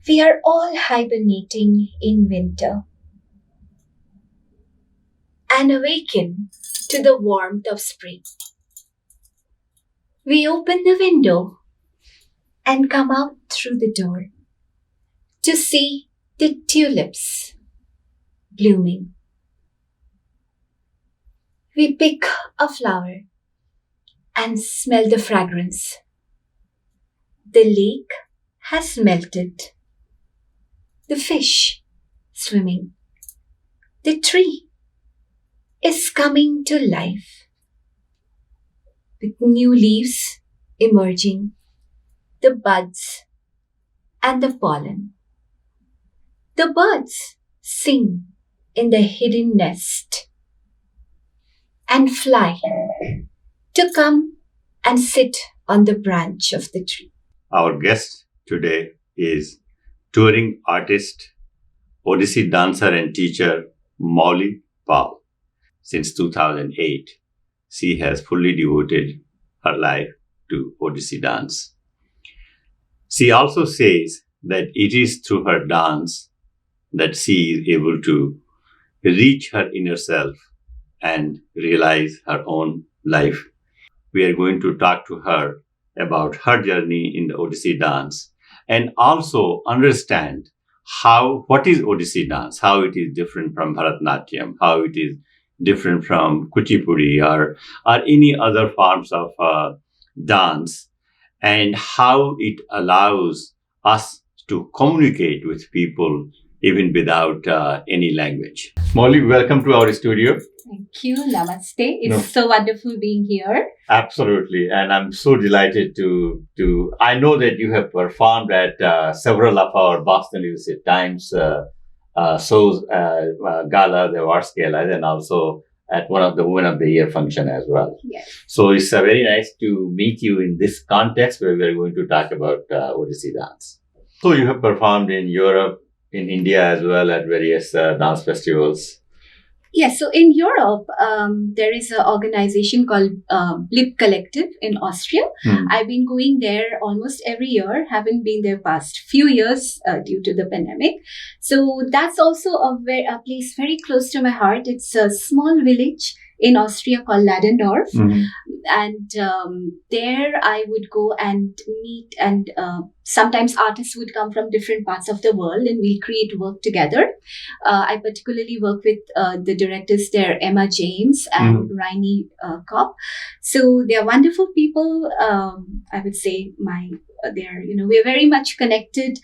We are all hibernating in winter and awaken to the warmth of spring. We open the window and come out through the door to see the tulips blooming. We pick a flower and smell the fragrance. The lake has melted. The fish swimming. The tree is coming to life with new leaves emerging, the buds and the pollen. The birds sing in the hidden nest and fly to come and sit on the branch of the tree. Our guest today is touring artist, Odissi dancer and teacher Mouli Pal. Since 2008, she has fully devoted her life to Odissi dance. She also says that it is through her dance that she is able to reach her inner self and realize her own life. We are going to talk to her about her journey in the Odissi dance and also understand what is Odissi dance, how it is different from Bharatanatyam, how it is different from Kuchipudi or any other forms of dance, and how it allows us to communicate with people even without any language. Molly, welcome to our studio. Thank you. Namaste. It's so wonderful being here. Absolutely. And I'm so delighted to I know that you have performed at several of our Boston University Times shows, galas, awards galas, and also at one of the Women of the Year function as well. Yes. So it's very nice to meet you in this context where we're going to talk about Odissi dance. So you have performed in Europe, in India as well at various dance festivals. Yes, so in Europe, there is an organization called Blip Collective in Austria. I've been going there almost every year, haven't been there past few years due to the pandemic. So that's also a place very close to my heart. It's a small village in Austria called Ladendorf. And there I would go and meet, and sometimes artists would come from different parts of the world and we'll create work together. I particularly work with the directors there, Emma James and Rainy Kopp. So they are wonderful people. I would say we're very much connected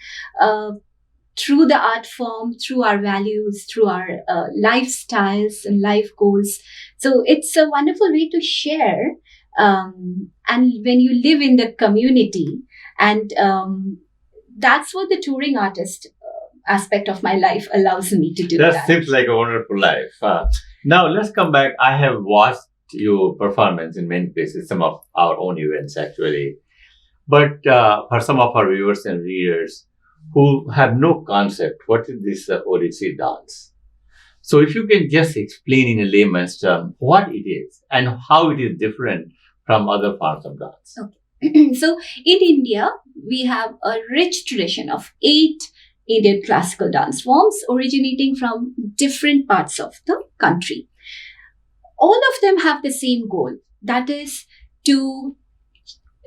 through the art form, through our values, through our lifestyles and life goals. So it's a wonderful way to share. And when you live in the community, and that's what the touring artist aspect of my life allows me to do. That seems like a wonderful life. Now let's come back. I have watched your performance in many places, some of our own events actually. But for some of our viewers and readers who have no concept, what is this Odissi dance? So if you can just explain in a layman's term what it is and how it is different from other forms of dance. Okay. So in India, we have a rich tradition of 8 Indian classical dance forms originating from different parts of the country. All of them have the same goal, that is to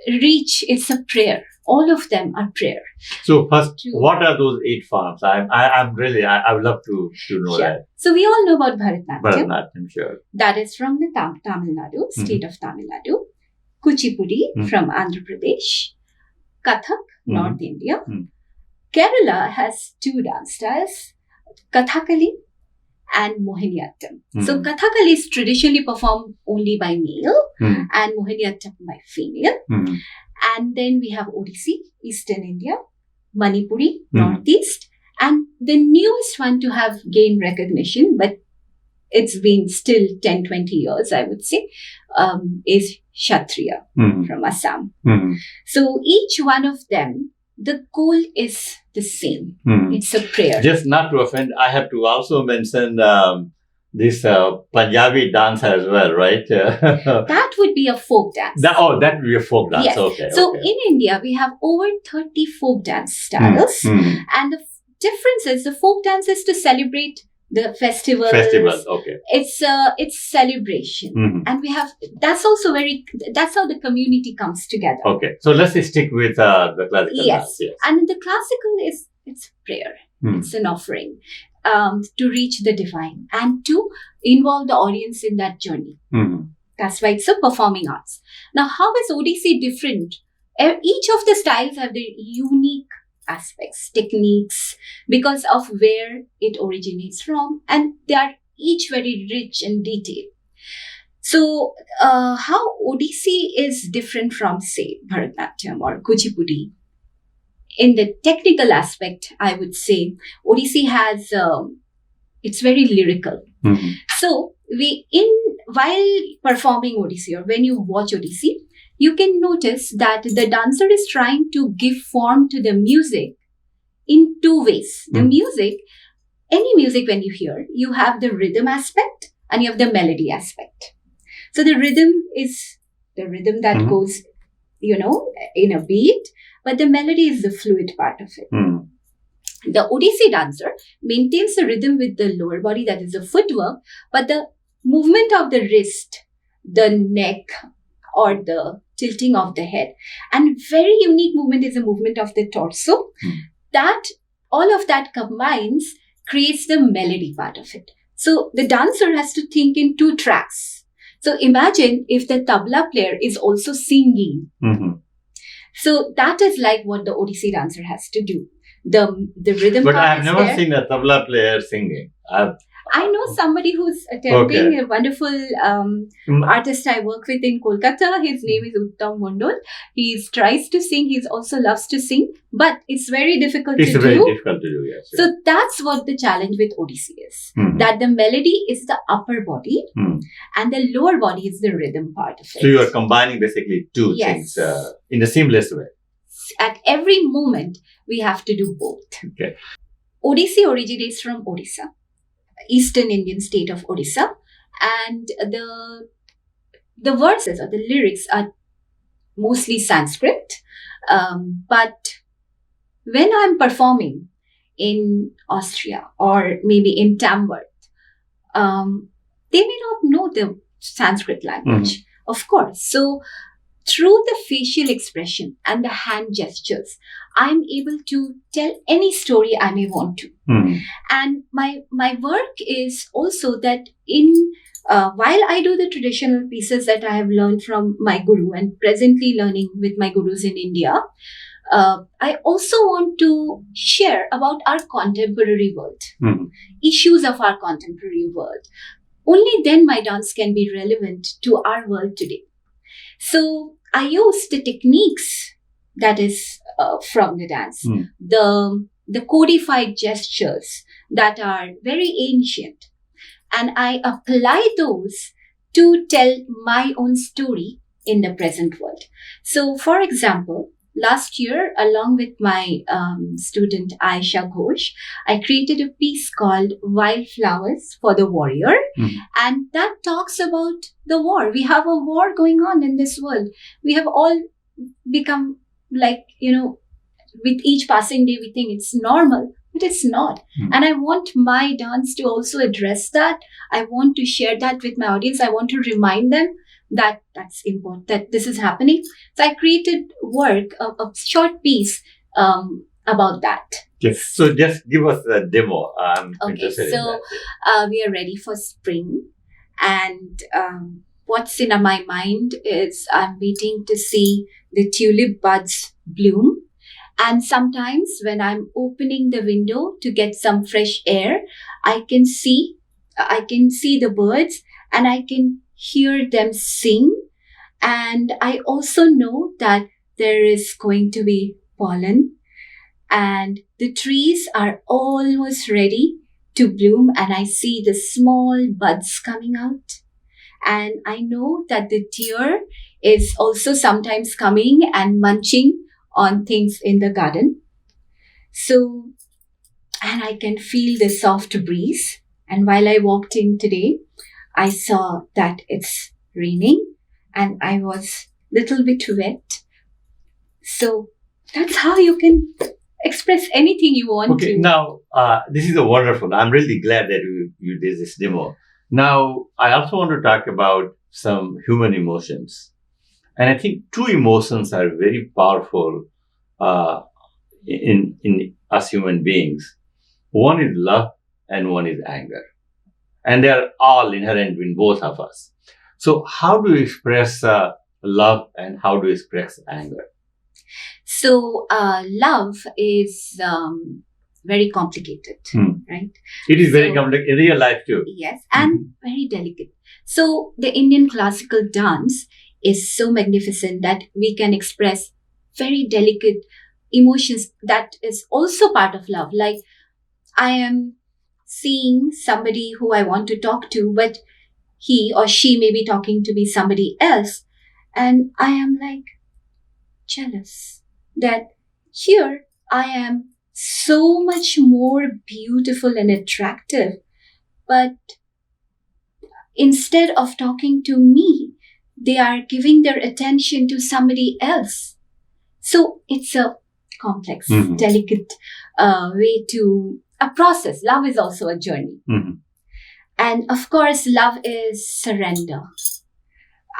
reach, it's a prayer. All of them are prayer. So first, what are those 8 forms? I would love to know that. So we all know about Bharatanatyam. Bharatanatyam, sure. That is from the Tamil Nadu, state of Tamil Nadu. Kuchipudi from Andhra Pradesh. Kathak, North India. Kerala has 2 dance styles, Kathakali and Mohiniyattam. So Kathakali is traditionally performed only by male and Mohiniyattam by female. And then we have Odissi, Eastern India, Manipuri, Northeast, and the newest one to have gained recognition, but it's been still 10-20 years, I would say, is Kshatriya from Assam. So each one of them, the goal is the same. It's a prayer. Just not to offend, I have to also mention this Punjabi dance as well, right? That would be a folk dance. That would be a folk dance. Yes. Okay. So in India, we have over 30 folk dance styles. And the difference is the folk dance is to celebrate the festivals. Okay. It's celebration. And we have, that's how the community comes together. Okay. So let's stick with the classical dance. Yes. And the classical it's prayer. It's an offering to reach the divine and to involve the audience in that journey. That's why it's a performing arts. Now, how is Odissi different? Each of the styles have their unique aspects, techniques, because of where it originates from, and they are each very rich and detailed. So, how Odissi is different from, say, Bharatanatyam or Kuchipudi? In the technical aspect, I would say Odissi has, it's very lyrical. So, while performing Odissi, or when you watch Odissi, you can notice that the dancer is trying to give form to the music in two ways. The music, any music when you hear, you have the rhythm aspect and you have the melody aspect. So the rhythm is the rhythm that goes, in a beat, but the melody is the fluid part of it. The Odissi dancer maintains the rhythm with the lower body, that is the footwork, but the movement of the wrist, the neck, or the tilting of the head, and very unique movement is the movement of the torso. That all of that combines creates the melody part of it. So the dancer has to think in two tracks. So imagine if the tabla player is also singing. So that is like what the Odissi dancer has to do. The rhythm. But part I've never seen a tabla player singing. I know somebody who's attempting, a wonderful artist I work with in Kolkata. His name is Uttam Mondol. He tries to sing. He also loves to sing, but it's very difficult to do. It's very difficult to do, yes. So that's what the challenge with Odissi is. That the melody is the upper body and the lower body is the rhythm part of it. So you are combining basically two things in a seamless way. At every moment, we have to do both. Okay. Odissi originates from Orissa, Eastern Indian state of Orissa, and the verses or the lyrics are mostly Sanskrit. But when I'm performing in Austria or maybe in Tamworth, they may not know the Sanskrit language, of course. So through the facial expression and the hand gestures, I'm able to tell any story I may want to. And my work is also that while I do the traditional pieces that I have learned from my guru and presently learning with my gurus in India, I also want to share about our contemporary world, issues of our contemporary world. Only then my dance can be relevant to our world today. So I use the techniques that is from the dance, the codified gestures that are very ancient, and I apply those to tell my own story in the present world. So, for example, last year, along with my student Aisha Ghosh, I created a piece called Wildflowers for the Warrior. And that talks about the war. We have a war going on in this world. We have all become like, with each passing day, we think it's normal, but it's not. And I want my dance to also address that. I want to share that with my audience. I want to remind them that that's important, that this is happening. So I created a short piece about that. Yes. So just give us a demo. Okay, so we are ready for spring. And what's in my mind is I'm waiting to see the tulip buds bloom. And sometimes when I'm opening the window to get some fresh air, I can see the birds and I can hear them sing. And I also know that there is going to be pollen and the trees are almost ready to bloom, and I see the small buds coming out. And I know that the deer is also sometimes coming and munching on things in the garden. So, and I can feel the soft breeze And while I walked in today, I saw that it's raining and I was little bit wet. So that's how you can express anything you want Okay, to. now this is a wonderful. I'm really glad that you did this demo. Now, I also want to talk about some human emotions. And I think two emotions are very powerful uh, in us human beings. One is love and one is anger. And they are all inherent in both of us. So, how do you express love and how do you express anger? So, love is very complicated, right? It is very complicated in real life too. Yes, and very delicate. So, the Indian classical dance is so magnificent that we can express very delicate emotions that is also part of love. Like, I am seeing somebody who I want to talk to, but he or she may be talking to me somebody else, and I am like jealous that here I am so much more beautiful and attractive, but instead of talking to me, they are giving their attention to somebody else. So it's a complex, delicate way to a process. Love is also a journey. And of course, love is surrender,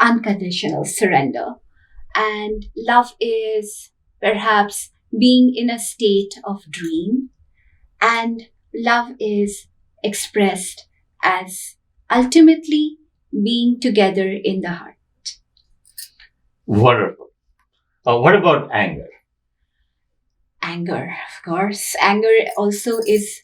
unconditional surrender. And love is perhaps being in a state of dream. And love is expressed as ultimately being together in the heart. Wonderful. What about anger? Anger, of course. Anger also is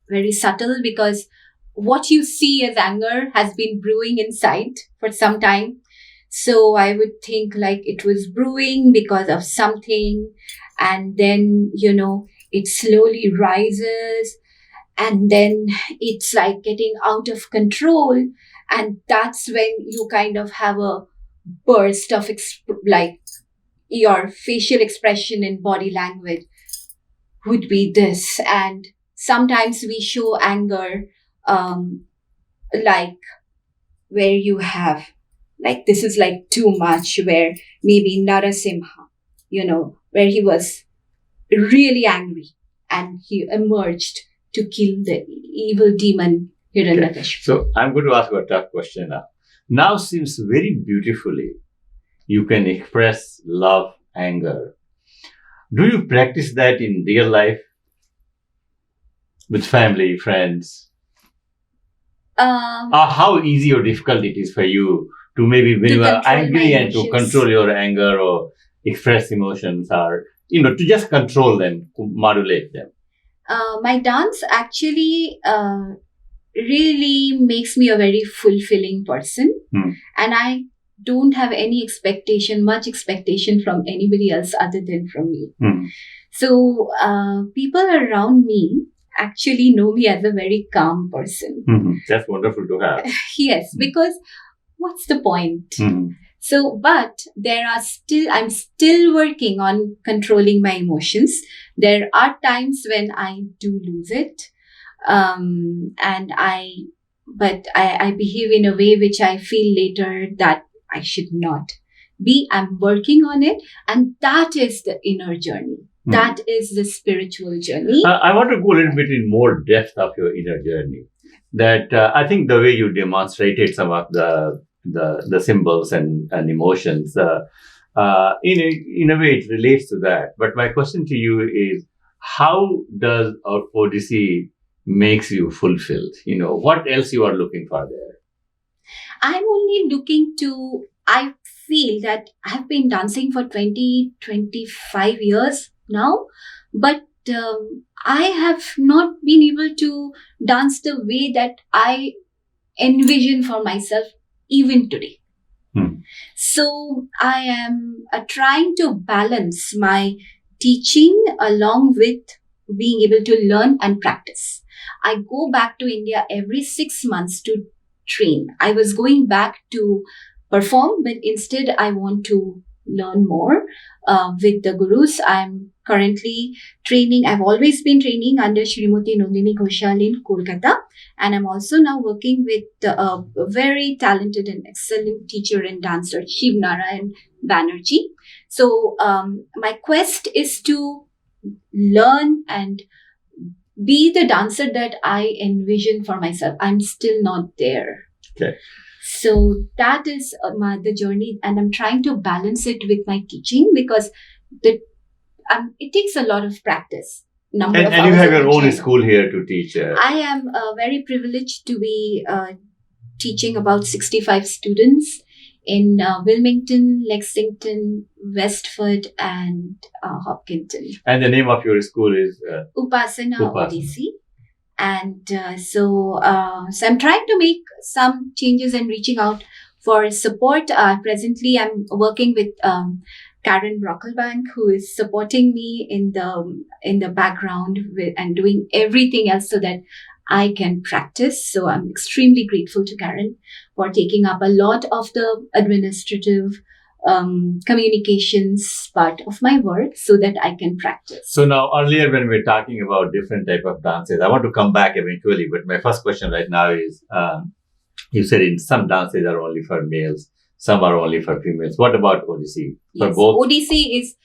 very subtle because what you see as anger has been brewing inside for some time. So I would think like it was brewing because of something, and then, it slowly rises, and then it's like getting out of control. And that's when you kind of have a burst of like your facial expression and body language would be this. And sometimes we show anger, like where you have, like this is like too much, where maybe Narasimha, where he was really angry and he emerged to kill the evil demon Hiranyakashipu. Okay. So I'm going to ask you a tough question now. Now seems very beautifully you can express love, anger. Do you practice that in real life with family, friends? How easy or difficult it is for you to maybe when you are angry and to control your anger or express emotions, or to just control them, to modulate them? My dance actually really makes me a very fulfilling person, and I don't have any much expectation from anybody else other than from me. So people around me actually know me as a very calm person. That's wonderful to have. Yes, because what's the point? So, but I'm still working on controlling my emotions. There are times when I do lose it. And I behave in a way which I feel later that I should not be. I'm working on it. And that is the inner journey. That is the spiritual journey. I want to go a little bit in more depth of your inner journey. That I think the way you demonstrated some of the symbols and emotions, in a way it relates to that. But my question to you is, how does our Odissi makes you fulfilled? What else you are looking for there? I'm only looking to, I feel that I've been dancing for 25 years now, but I have not been able to dance the way that I envision for myself even today. So I am trying to balance my teaching along with being able to learn and practice. I go back to India every 6 months to train. I was going back to perform, but instead I want to learn more with the gurus. I'm currently training. I've always been training under Srimati Nandini Ghoshal in Kolkata. And I'm also now working with a very talented and excellent teacher and dancer, Shiv Narayan Banerjee. So my quest is to learn and be the dancer that I envision for myself. I'm still not there. Okay. So that is the journey, and I'm trying to balance it with my teaching because it takes a lot of practice. And you have your own school here to teach. I am very privileged to be teaching about 65 students in Wilmington, Lexington, Westford, and Hopkinton. And the name of your school is? Upasana. Odissi. And so I'm trying to make some changes and reaching out for support. Presently, I'm working with Karen Brockelbank, who is supporting me in the background and doing everything else so that I can practice. So I'm extremely grateful to Karen for taking up a lot of the administrative communications part of my work so that I can practice. So now earlier when we were talking about different type of dances, I want to come back eventually, but my first question right now is, you said in some dances are only for males, some are only for females. What about Odissi? Yes, Odissi is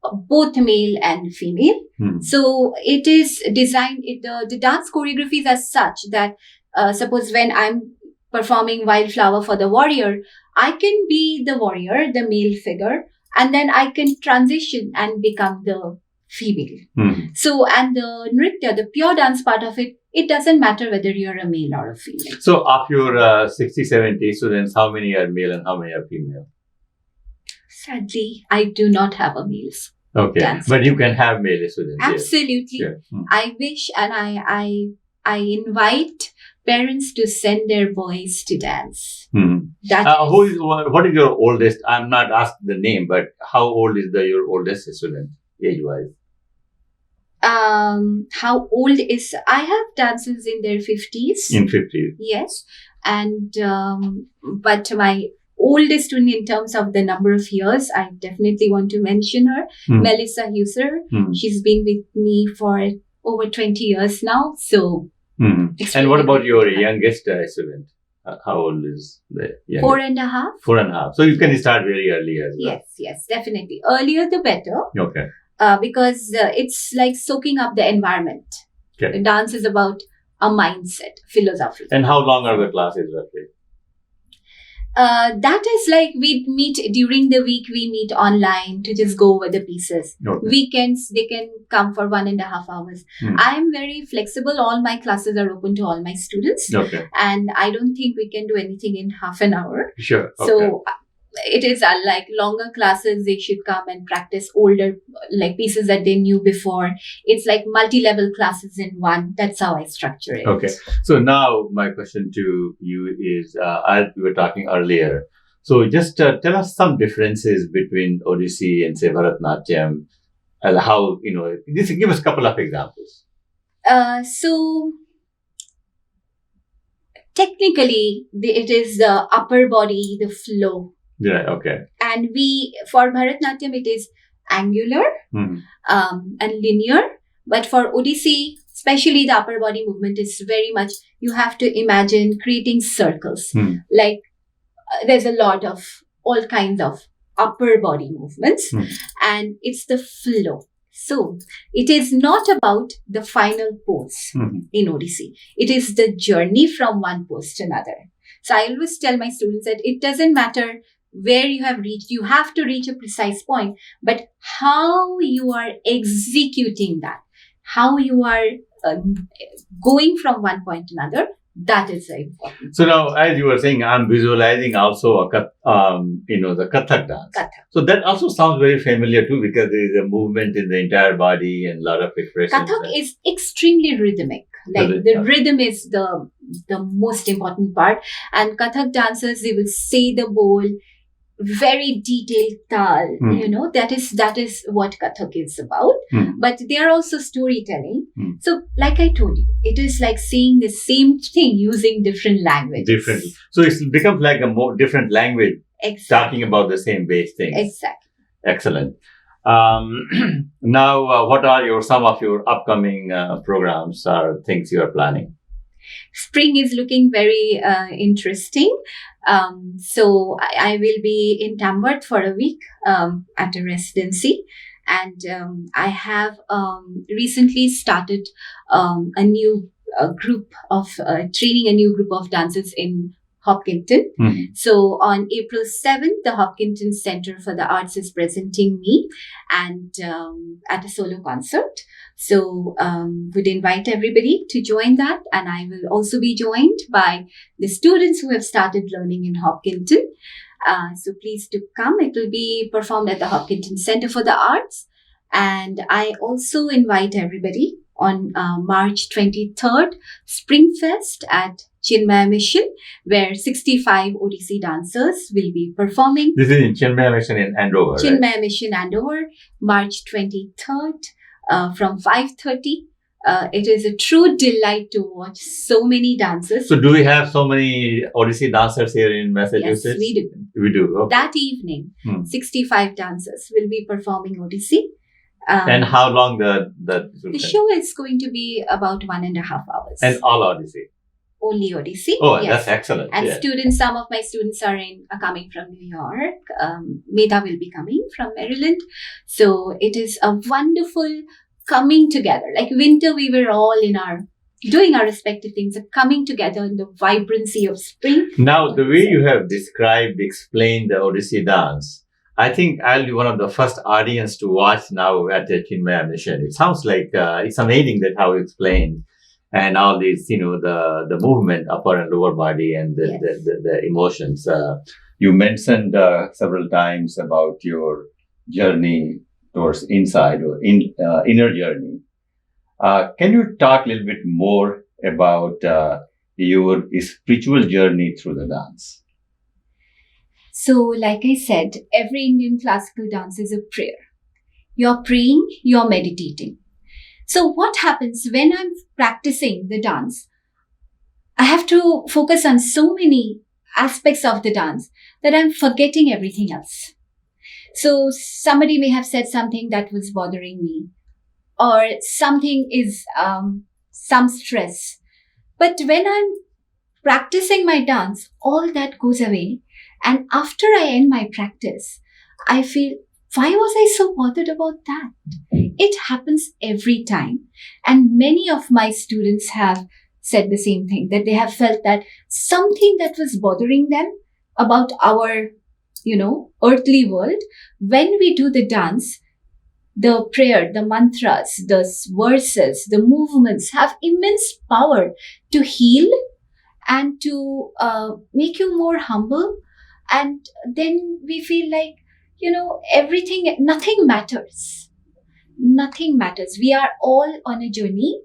both male and female. So it is designed, the dance choreography is as such that suppose when I'm performing Wildflower for the warrior, I can be the warrior, the male figure, and then I can transition and become the female. So, and the nritya, the pure dance part of it, it doesn't matter whether you're a male or a female. So of your 60, 70 students, how many are male and how many are female? Sadly, I do not have a male. Okay, dancer. But you can have male students. Absolutely. Yes. I wish, and I invite parents to send their boys to dance. What is your oldest? I'm not asked the name, but how old is your oldest student, age-wise? How old is? I have dancers in their 50s. In 50s. Yes, and but my oldest student in terms of the number of years, I definitely want to mention her, Melissa Husser. She's been with me for over 20 years now. So. And what about your youngest student? How old is the youngest? 4.5. 4.5. So you can start very early as well. Yes, definitely. Earlier the better. Okay. Because it's like soaking up the environment. Okay. Dance is about a mindset, philosophy. And how long are the classes roughly? That is like we meet during the week, we meet online to just go over the pieces. Okay. Weekends, they can come for 1.5 hours. I'm very flexible. All my classes are open to all my students. Okay. And I don't think we can do anything in half an hour. Sure. Okay. So it is like longer classes. They should come and practice older like pieces that they knew before. It's like multi-level classes in one. That's how I structure it. Okay. So now my question to you is, as we were talking earlier, so just tell us some differences between Odissi and say Bharatnatyam, and how, just give us a couple of examples. So technically it is the upper body, the flow. Yeah, okay. And for Bharatnatyam, it is angular and linear. But for Odissi, especially the upper body movement is very much, you have to imagine creating circles. Like there's a lot of all kinds of upper body movements and it's the flow. So it is not about the final pose in Odissi. It is the journey from one pose to another. So I always tell my students that it doesn't matter where you have reached, you have to reach a precise point, but how you are executing that, how you are going from one point to another, that is very important. So now, as you were saying, I'm visualizing also the Kathak dance. Kathak. So that also sounds very familiar too, because there is a movement in the entire body and a lot of expressions. Kathak is extremely rhythmic. Like the rhythm is the most important part. And Kathak dancers, they will say the bowl, very detailed tal, that is what Kathak is about. But they are also storytelling. So like I told you, it is like saying the same thing using different languages. So it becomes like a more different language, exactly. talking about the same base thing. Exactly. Excellent. Now, what are some of your upcoming programs or things you are planning? Spring is looking very interesting. So I will be in Tamworth for a week at a residency. And I have recently started a new group of training a new group of dancers in Hopkinton. So on April 7th, the Hopkinton Center for the Arts is presenting me and at a solo concert. So would invite everybody to join that. And I will also be joined by the students who have started learning in Hopkinton. So please do come. It will be performed at the Hopkinton Center for the Arts. And I also invite everybody on March 23rd, Springfest at Chinmaya Mission, where 65 Odissi dancers will be performing. This is in Chinmaya Mission in Andover. Chinmaya right? Mission, Andover, March 23rd from 5:30. It is a true delight to watch so many dancers. So do we have so many Odissi dancers here in Massachusetts? Yes, we do. We do. Okay. That evening, 65 dancers will be performing Odissi. And how long the show is going to be about 1.5 hours. And all Odissi? Only Odissi. Oh, yes. That's excellent. And yeah. students, some of my students are coming from New York. Meta will be coming from Maryland. So it is a wonderful coming together. Like winter, we were all doing our respective things, coming together in the vibrancy of spring. Now, the way you have explained the Odissi dance, I think I'll be one of the first audience to watch now at the Chinmaya Mission. It sounds like it's amazing that how you explained and all these, the movement, upper and lower body and the emotions. You mentioned several times about your journey towards inside or inner journey. Can you talk a little bit more about your spiritual journey through the dance? So, like I said, every Indian classical dance is a prayer. You're praying, you're meditating. So what happens when I'm practicing the dance? I have to focus on so many aspects of the dance that I'm forgetting everything else. So somebody may have said something that was bothering me, or something is some stress. But when I'm practicing my dance, all that goes away. And after I end my practice, I feel, why was I so bothered about that? It happens every time. And many of my students have said the same thing, that they have felt that something that was bothering them about our, earthly world, when we do the dance, the prayer, the mantras, the verses, the movements have immense power to heal and to make you more humble. And then we feel like, nothing matters. Nothing matters. We are all on a journey.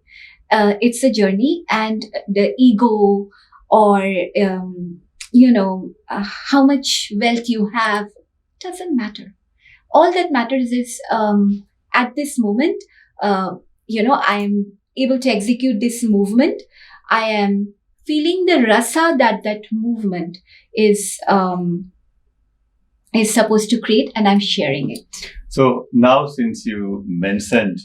It's a journey, and the ego or, how much wealth you have doesn't matter. All that matters is at this moment, I'm able to execute this movement. I am feeling the rasa that movement is supposed to create, and I'm sharing it. So now, since you mentioned,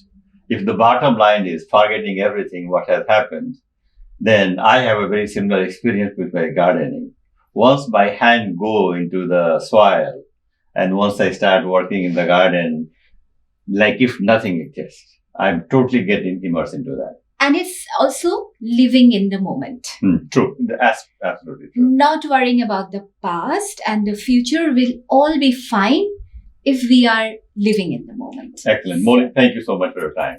if the bottom line is forgetting everything what has happened, then I have a very similar experience with my gardening. Once my hand go into the soil, and once I start working in the garden, like if nothing exists, I'm totally getting immersed into that. And it's also living in the moment. True. Absolutely true. Not worrying about the past, and the future will all be fine if we are living in the moment. Excellent. Moli, thank you so much for your time.